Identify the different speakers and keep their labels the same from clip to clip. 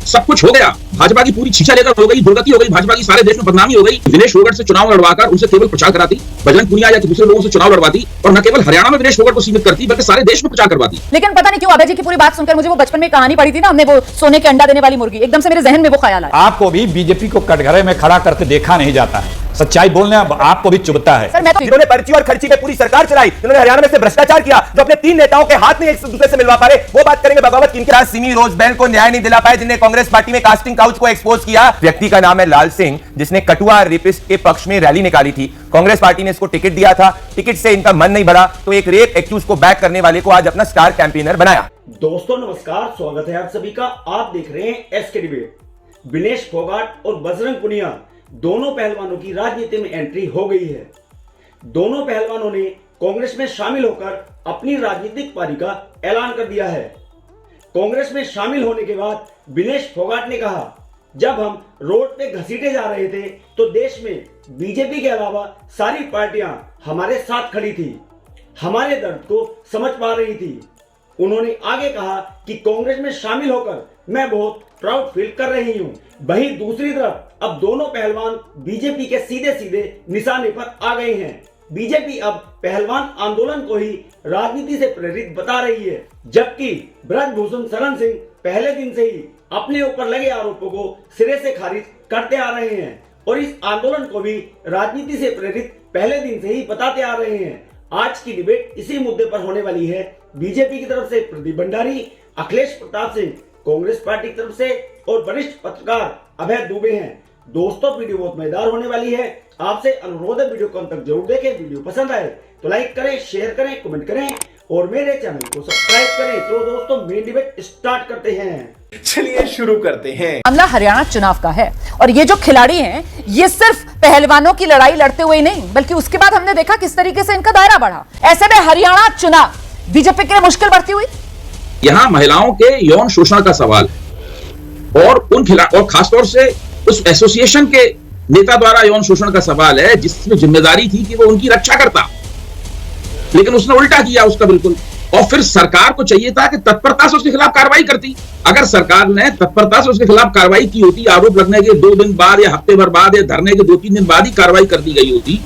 Speaker 1: सब कुछ हो गया, भाजपा की पूरी छीछा लेकर हो गई, दुर्गति हो गई, भाजपा की सारे देश में बदनामी हो गई। विनेश फोगाट से चुनाव लड़वाकर उनसे केवल प्रचार कराती, बजरंग पुनिया या दूसरे लोगों से चुनाव लड़वाती और न केवल हरियाणा में विनेश फोगाट को सीमित करती बल्कि सारे देश में प्रचार करवाती।
Speaker 2: लेकिन पता नहीं क्यों अभय जी की पूरी बात सुनकर मुझे वो बचपन में कहानी पढ़ी थी ना, हमने वो सोने के अंडा देने वाली मुर्गी, एकदम से मेरे जहन में वो ख्याल आया।
Speaker 3: आपको भी बीजेपी को कटघरे में खड़ा करके देखा नहीं जाता है, सच्चाई बोलने आपको भी चुभता है।
Speaker 4: जिन्होंने पर्ची और खर्ची पे पूरी सरकार चलाई, जिन्होंने हरियाणा में से भ्रष्टाचार किया, जो अपने 3 नेताओं के हाथ में एक दूसरे से मिलवा पा रहे, वो बात करेंगे बगावत किनके साथ सिमी रोज बैन को न्याय नहीं दिला पाए, जिन्हें कांग्रेस पार्टी में कास्टिंग काउच को एक्सपोज किया। व्यक्ति का नाम है लाल सिंह, जिसने कटुआ रेपिस्ट के पक्ष में रैली निकाली थी। कांग्रेस पार्टी ने इसको टिकट दिया था, टिकट से इनका मन नहीं बढ़ा तो एक रेप एक्यूज को बैक करने वाले को आज अपना स्टार कैंपेनर बनाया।
Speaker 5: दोस्तों नमस्कार, स्वागत है आप सभी का। आप देख रहे हैं एसके डिबेट। विनेश फोगाट और बजरंग पुनिया दोनों पहलवानों की राजनीति में एंट्री हो गई है। दोनों पहलवानों ने कांग्रेस में शामिल होकर अपनी राजनीतिक पारी का ऐलान कर दिया है। कांग्रेस में शामिल होने के बाद विनेश फोगाट ने कहा, जब हम रोड पे घसीटे जा रहे थे तो देश में बीजेपी के अलावा सारी पार्टियां हमारे साथ खड़ी थी, हमारे दर्द को समझ पा रही थी। उन्होंने आगे कहा कि कांग्रेस में शामिल होकर मैं बहुत प्राउड फील कर रही हूं। वहीं दूसरी तरफ अब दोनों पहलवान बीजेपी के सीधे सीधे निशाने पर आ गए हैं। बीजेपी अब पहलवान आंदोलन को ही राजनीति से प्रेरित बता रही है, जबकि ब्रजभूषण शरण सिंह पहले दिन से ही अपने ऊपर लगे आरोपों को सिरे से खारिज करते आ रहे हैं और इस आंदोलन को भी राजनीति से प्रेरित पहले दिन से ही बताते आ रहे हैं। आज की डिबेट इसी मुद्दे पर होने वाली है। बीजेपी की तरफ से प्रदीप भंडारी, अखिलेश प्रताप सिंह कांग्रेस पार्टी की तरफ से और वरिष्ठ पत्रकार अभय दुबे हैं। दोस्तों वीडियो बहुत मजेदार होने वाली है। आपसे अनुरोध है वीडियो को अंत तक जरूर देखें। वीडियो पसंद आए तो लाइक करें, शेयर करें, कमेंट करें और मेरे चैनल को सब्सक्राइब करें। तो दोस्तों मेन डिबेट स्टार्ट करते हैं।
Speaker 4: चलिए शुरू करते हैं।
Speaker 2: मामला हरियाणा चुनाव का है और ये जो खिलाड़ी हैं ये सिर्फ पहलवानों की लड़ाई लड़ते हुए नहीं बल्कि उसके बाद हमने देखा किस तरीके से इनका दायरा बढ़ा। ऐसे में हरियाणा चुनाव बीजेपी के लिए मुश्किल बढ़ती हुई।
Speaker 1: यहाँ महिलाओं के यौन शोषण का सवाल और और खासतौर से उस एसोसिएशन के नेता द्वारा यौन शोषण का सवाल है जिसमें जिम्मेदारी थी कि वो उनकी रक्षा करता, लेकिन उसने उल्टा किया उसका बिल्कुल। और फिर सरकार को चाहिए था कि तत्परता से उसके खिलाफ कार्रवाई करती। अगर सरकार ने तत्परता से उसके खिलाफ कार्रवाई की होती, आरोप लगने के 2 दिन बाद या हफ्ते भर बाद या धरने के 2-3 दिन बाद ही कार्रवाई कर दी गई होती,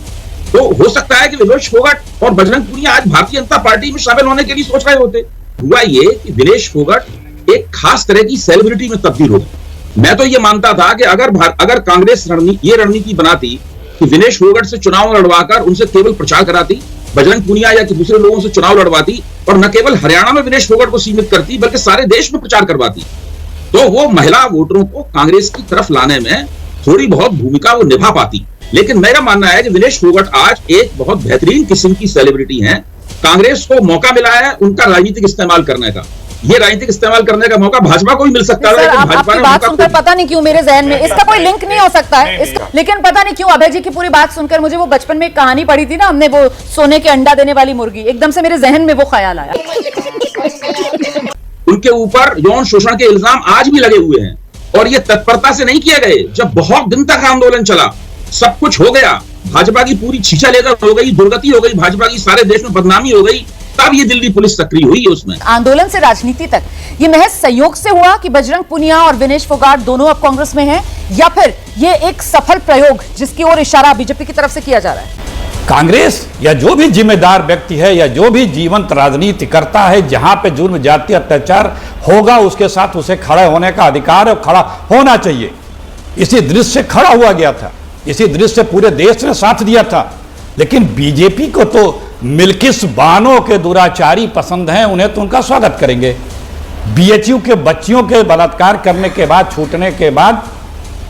Speaker 1: तो हो सकता है कि विनेश फोगाट और बजरंग पुनिया आज भारतीय जनता पार्टी में शामिल होने के लिए सोच रहे होते। हुआ ये कि विनेश फोगाट एक खास तरह की सेलिब्रिटी में तब्दील हो गई। मैं तो ये मानता था कि अगर कांग्रेस ये रणनीति बनाती कि विनेश फोगाट से चुनाव लड़वाकर उनसे केवल प्रचार कराती, बजरंग पुनिया या दूसरे लोगों से चुनाव लड़वाती और न केवल हरियाणा में विनेश फोगाट को सीमित करती बल्कि सारे देश में प्रचार करवाती, तो वो महिला वोटरों को कांग्रेस की तरफ लाने में थोड़ी बहुत भूमिका वो निभा पाती। लेकिन मेरा मानना है कि विनेश फोगाट आज एक बहुत बेहतरीन किस्म की सेलिब्रिटी हैं। कांग्रेस को मौका मिला है उनका राजनीतिक इस्तेमाल करने का। ये राजनीतिक इस्तेमाल करने का मौका भाजपा को भी मिल सकता है।
Speaker 2: आपकी बात सुनकर पता नहीं क्यों मेरे जहन में इसका कोई लिंक नहीं हो सकता है लेकिन पता नहीं क्यों अभय जी की पूरी बात सुनकर मुझे वो बचपन में कहानी पढ़ी थी ना, हमने वो सोने के अंडा देने वाली मुर्गी, एकदम से मेरे जहन में वो ख्याल आया।
Speaker 1: उनके ऊपर यौन शोषण के इल्जाम आज भी लगे हुए हैं और ये तत्परता से नहीं किए गए। जब बहुत दिन तक आंदोलन चला, सब कुछ हो गया, भाजपा की पूरी छीछा लेकर हो गई, दुर्गति हो गई, भाजपा की सारे देश में बदनामी हो गई, तब ये दिल्ली पुलिस सक्रिय हुई है। उसमें
Speaker 2: आंदोलन से राजनीति तक ये महज संयोग से हुआ कि बजरंग पुनिया और विनेश फोगाट दोनों अब कांग्रेस में हैं, या फिर ये एक सफल प्रयोग जिसकी ओर इशारा बीजेपी की तरफ से किया जा रहा है?
Speaker 3: कांग्रेस या जो भी जिम्मेदार व्यक्ति है या जो भी जीवंत राजनीति करता है, जहां पे जुर्म जातीय अत्याचार होगा उसके साथ उसे खड़े होने का अधिकार और खड़ा होना चाहिए। इसी दृश्य से खड़ा हुआ गया था, इसी दृश्य से पूरे देश ने साथ दिया था। लेकिन बीजेपी को तो मिल्किस बानों के दुराचारी पसंद हैं, उन्हें तो उनका स्वागत करेंगे। बीएचयू के बच्चियों के बलात्कार करने के बाद, छूटने के बाद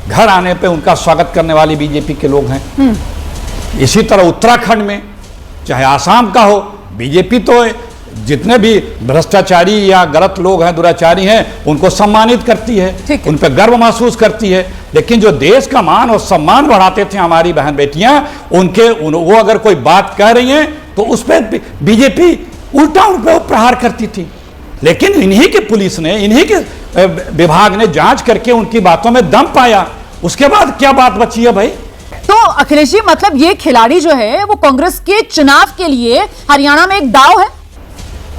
Speaker 3: घर आने पे उनका स्वागत करने वाली बीजेपी के लोग हैं। इसी तरह उत्तराखंड में चाहे आसाम का हो, बीजेपी तो जितने भी भ्रष्टाचारी या गलत लोग हैं, दुराचारी हैं, उनको सम्मानित करती है, उन पर गर्व महसूस करती है। लेकिन जो देश का मान और सम्मान बढ़ाते थे हमारी बहन बेटियां, वो अगर कोई बात कह रही हैं तो उस पर बीजेपी उल्टा उन पर प्रहार करती थी। लेकिन इन्हीं की पुलिस ने, इन्हीं के विभाग ने जांच करके उनकी बातों में दम पाया। उसके बाद क्या बात बची है भाई?
Speaker 2: तो अखिलेश जी, मतलब ये खिलाड़ी जो है वो कांग्रेस के चुनाव के लिए हरियाणा में एक दाव है।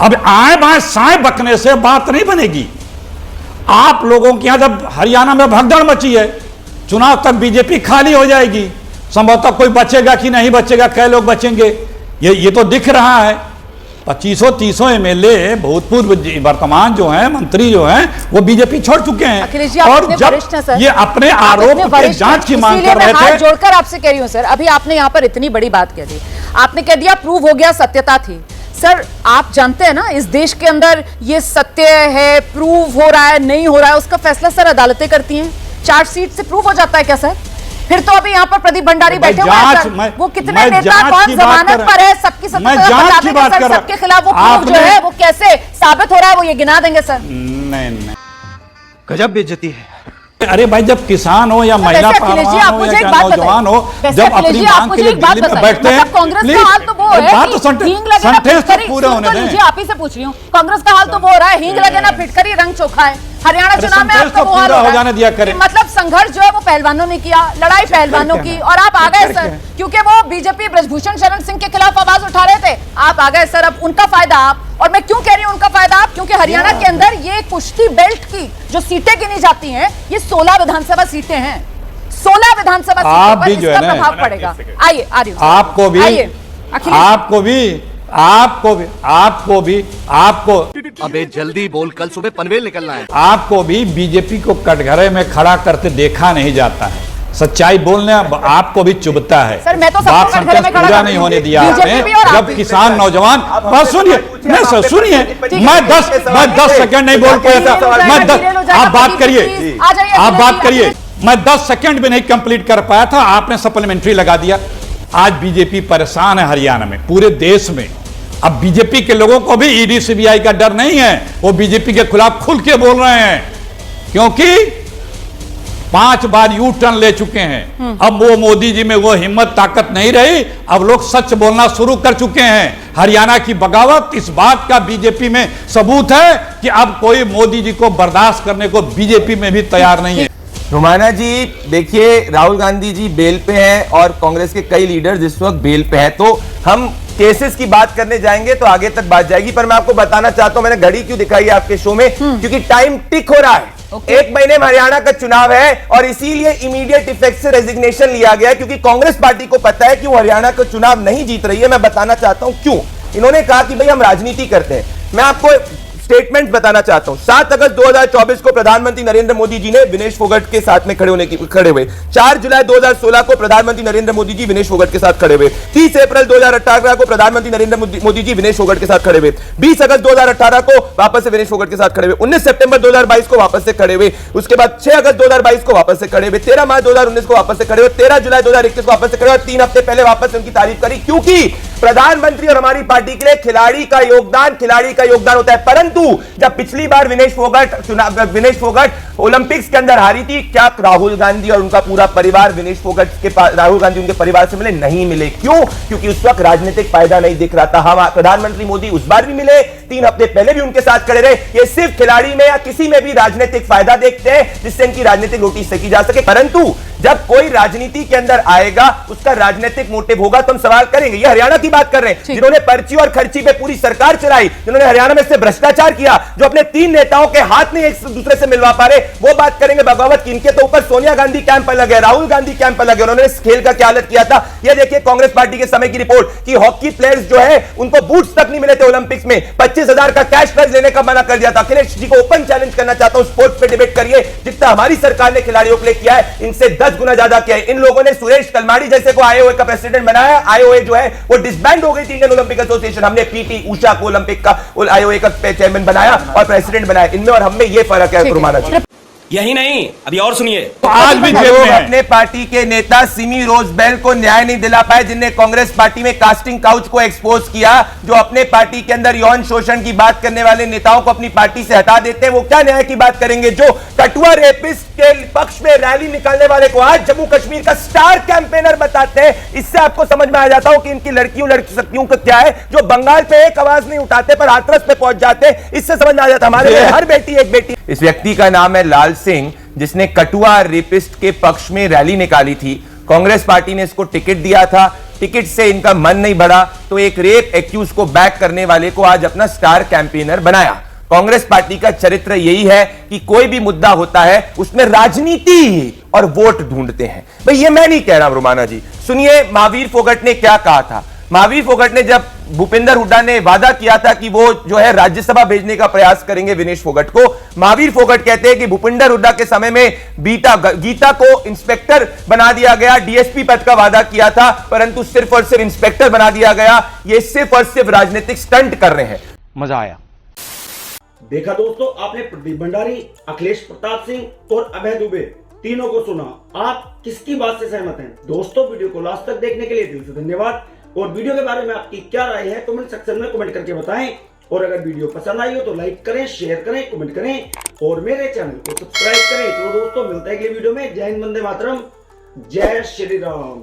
Speaker 3: अब आए बाएं साए बकने से बात नहीं बनेगी। आप लोगों के यहां जब हरियाणा में भगदड़ मची है, चुनाव तक बीजेपी खाली हो जाएगी, संभवतः कोई बचेगा कि नहीं बचेगा, कै लोग बचेंगे, ये तो दिख रहा है। 2500-30 एमएलए भूतपूर्व वर्तमान जो हैं मंत्री जो हैं वो बीजेपी छोड़ चुके हैं।
Speaker 2: अखिलेश जी, आप
Speaker 3: और
Speaker 2: इतने
Speaker 3: जब
Speaker 2: वरिष्ठ हैं सर,
Speaker 3: ये अपने आरोप के जांच की मांग कर रहे थे,
Speaker 2: जोड़कर आपसे कह रही हूं सर, अभी आपने यहां पर इतनी बड़ी बात कह दी, आपने कह दिया प्रूव हो गया, सत्यता थी। सर आप जानते हैं ना इस देश के अंदर ये सत्य है, प्रूव हो रहा है नहीं हो रहा है, उसका फैसला सर अदालतें करती हैं। चार्जशीट से प्रूव हो जाता है क्या सर? फिर तो अभी यहाँ पर प्रदीप भंडारी बैठे हुए हैं सर, वो कितने नेता कौन जमानत पर है, सबकी सबके खिलाफ वो प्रूफ जो है वो कैसे साबित हो रहा है, वो ये गिना देंगे सर।
Speaker 3: नहीं
Speaker 4: गजब बेइज्जती है।
Speaker 3: अरे भाई, जब किसान हो या महिला पहलवान हो या नौजवान हो, जब अपनी मांग के लिए दिल्ली में बैठते हैं,
Speaker 2: कांग्रेस का हाल तो वो है,
Speaker 3: सेंटेंस तो पूरा होने दें।
Speaker 2: आप ही से पूछ रही हूँ, कांग्रेस का हाल तो वो हो रहा है, हींग लगे ना फिटकरी रंग चोखा है। हरियाणा चुनाव में आपका वो हाल हो जाने दिया करें, मतलब संघर्ष जो है वो पहलवानों ने किया, लड़ाई पहलवानों की, और आप आ गए सर, क्योंकि वो बीजेपी ब्रजभूषण शरण सिंह के खिलाफ आवाज उठा रहे थे, आप आ गए सर, अब उनका फायदा आप। और मैं क्यों कह रही हूं उनका फायदा आप, क्योंकि हरियाणा के अंदर ये कुश्ती बेल्ट की जो सीटें गिनी जाती हैं, ये 16 विधानसभा सीटें हैं, 16 विधानसभा सीटों पर इसका प्रभाव पड़ेगा। आइए आ रही हूं, आपको
Speaker 6: अबे जल्दी बोल, कल सुबह पनवेल निकलना है।
Speaker 3: आपको भी बीजेपी को कटघरे में खड़ा करते देखा नहीं जाता है, सच्चाई बोलने आपको भी चुभता है।
Speaker 2: सर मैं तो
Speaker 3: बात संतोष पूरा नहीं होने दिया आपने। जब किसान नौजवान, बस सुनिए, नहीं सर सुनिए, मैं 10 सेकंड नहीं बोल पाया था, आप बात करिए, मैं 10 सेकंड भी नहीं कंप्लीट कर पाया था, आपने सप्लीमेंट्री लगा दिया। आज बीजेपी परेशान है हरियाणा में, पूरे देश में। अब बीजेपी के लोगों को भी ईडी सीबीआई का डर नहीं है, वो बीजेपी के खिलाफ खुल के बोल रहे हैं, क्योंकि 5 बार यू टर्न ले चुके हैं। अब वो मोदी जी में वो हिम्मत ताकत नहीं रही, अब लोग सच बोलना शुरू कर चुके हैं। हरियाणा की बगावत इस बात का बीजेपी में सबूत है कि अब कोई मोदी जी को बर्दाश्त करने को बीजेपी में भी तैयार नहीं है।
Speaker 4: रुमाना जी देखिए, राहुल गांधी जी बेल पे हैं और कांग्रेस के कई लीडर्स इस वक्त बेल पे हैं, तो हम केसेस की बात करने जाएंगे तो आगे तक बात जाएगी, पर मैं आपको बताना चाहता हूं, मैंने घड़ी क्यों दिखाई है आपके शो में, क्योंकि टाइम टिक हो रहा है। एक महीने में हरियाणा का चुनाव है और इसीलिए इमीडिएट इफेक्ट से रेजिग्नेशन लिया गया, क्योंकि कांग्रेस पार्टी को पता है कि वो हरियाणा का चुनाव नहीं जीत रही है। मैं बताना चाहता हूं क्यों। इन्होंने कहा कि भाई हम राजनीति करते हैं। मैं आपको स्टेटमेंट बताना चाहता हूं। 7 अगस्त 2024 को प्रधानमंत्री नरेंद्र मोदी जी ने विनेश फोगाट के साथ में खड़े हुए। 4 जुलाई 2016 को प्रधानमंत्री नरेंद्र मोदी जी विनेश फोगाट के साथ खड़े हुए। 30 अप्रैल 2018 को प्रधानमंत्री नरेंद्र मोदी जी विनेश फोगाट के साथ खड़े हुए। 20 अगस्त 2018 को वापस से विनेश फोगाट के साथ खड़े हुए। 19 सितंबर 2022 को वापस से खड़े हुए। उसके बाद 6 अगस्त 2022 को वापस से खड़े हुए। 13 मार्च 2019 को वापस से खड़े हुए। 13 जुलाई 2021 को वापस से खड़े हुए। 3 हफ्ते पहले वापस से उनकी तारीफ करी, क्योंकि प्रधानमंत्री और हमारी पार्टी के लिए खिलाड़ी का योगदान होता है। परंतु जब पिछली बार विनेश फोगाट ओलंपिक्स के अंदर हारी थी, क्या राहुल गांधी और उनका पूरा परिवार राहुल गांधी उनके परिवार से मिले? नहीं मिले। क्यों? क्योंकि उस वक्त राजनीतिक फायदा नहीं दिख रहा था। हम प्रधानमंत्री मोदी उस बार भी मिले, 3 हफ्ते पहले भी उनके साथ खड़े रहे। ये सिर्फ खिलाड़ी में या किसी में भी राजनीतिक फायदा देखते हैं जिससे इनकी राजनीतिक रोटी सेकी जा सके। परंतु जब कोई राजनीति के अंदर आएगा, उसका राजनीतिक मोटिव होगा तो हम सवाल करेंगे। ये हरियाणा की बात कर रहे हैं, जिन्होंने पर्ची और खर्ची पे पूरी सरकार चलाई, जिन्होंने हरियाणा में से भ्रष्टाचार किया, जो अपने 3 नेताओं के हाथ नहीं एक दूसरे से मिलवा पा रहे, वो बात करेंगे बगावत की। इनके तो ऊपर सोनिया गांधी कैंप पर लगे, राहुल गांधी कैंप पर लगे। उन्होंने इस खेल का क्या हालत किया था, ये देखिए कांग्रेस पार्टी के समय की रिपोर्ट कि हॉकी प्लेयर्स जो है उनको बूट्स तक नहीं मिले थे ओलंपिक्स में। 25,000 का कैश प्राइज लेने का मना कर दिया था। अखिलेश जी को ओपन चैलेंज करना चाहता हूं, स्पोर्ट्स पे डिबेट करिए, जितना हमारी सरकार ने खिलाड़ियों के लिए किया है इनसे 10 गुना ज्यादा किया है। इन लोगों ने सुरेश कलमाड़ी जैसे को आईओए का प्रेसिडेंट बनाया। आईओए जो है वो डिसबैंड हो गई थी, इंडियन ओलंपिक एसोसिएशन। हमने पीटी उषा को ओलंपिक का आईओए का चेयरमैन बनाया और प्रेसिडेंट बनाया। इनमें और हमें ये फर्क है रुमाना जी।
Speaker 7: यही नहीं, अभी और सुनिए।
Speaker 3: तो आज भी
Speaker 4: अपने पार्टी के नेता सिमी रोजबेल को न्याय नहीं दिला पाए, जिनने कांग्रेस पार्टी में कास्टिंग काउच को एक्सपोज किया, जो अपने पार्टी के अंदर यौन शोषण की बात करने वाले नेताओं को अपनी पार्टी से हटा देते हैं, वो क्या न्याय की बात करेंगे? जो कठुआ रेपिस्ट के पक्ष में रैली निकालने वाले को आज जम्मू कश्मीर का स्टार कैंपेनर बताते हैं, इससे आपको समझ में आ जाता हो कि इनकी लड़कियों का क्या है, जो बंगाल पे एक आवाज नहीं उठाते पर हाथरस पे पहुंच जाते। इससे समझ में आ जाता हमारे हर बेटी एक बेटी। इस व्यक्ति का नाम है लाल सिंह, जिसने कठुआ रेपिस्ट के पक्ष में रैली निकाली थी। कांग्रेस पार्टी ने इसको टिकट दिया था, टिकट से इनका मन नहीं बढ़ा तो एक रेप एक्यूज को बैक करने वाले को आज अपना स्टार कैंपेनर बनाया। कांग्रेस पार्टी का चरित्र यही है कि कोई भी मुद्दा होता है उसमें राजनीति और वोट ढूंढते हैं। भाई ये मैं नहीं कह रहा रुमाना जी, सुनिए महावीर फोगाट ने क्या कहा था। महावीर फोगाट ने जब भूपेंद्र हुड्डा ने वादा किया था कि वो जो है राज्यसभा भेजने का प्रयास करेंगे विनेश फोगाट को, महावीर फोगाट कहते हैं कि भूपेंद्र हुड्डा के समय में गीता को इंस्पेक्टर बना दिया गया, डीएसपी पद का वादा किया था परंतु सिर्फ और सिर्फ इंस्पेक्टर बना दिया गया। ये सिर्फ और सिर्फ राजनीतिक स्टंट कर रहे हैं।
Speaker 6: मजा आया।
Speaker 5: देखा दोस्तों, आपने प्रदीप भंडारी, अखिलेश प्रताप सिंह और अभय दुबे तीनों को सुना। आप किसकी बात से सहमत हैं? दोस्तों वीडियो को लास्ट तक देखने के लिए दिल से धन्यवाद। और वीडियो के बारे में आपकी क्या राय है कमेंट सेक्शन में कमेंट करके बताएं। और अगर वीडियो पसंद आई हो तो लाइक करें, शेयर करें, कमेंट करें और मेरे चैनल को सब्सक्राइब करें। तो दोस्तों मिलते हैं अगले वीडियो में। जय हिंद, वंदे मातरम, जय श्री राम।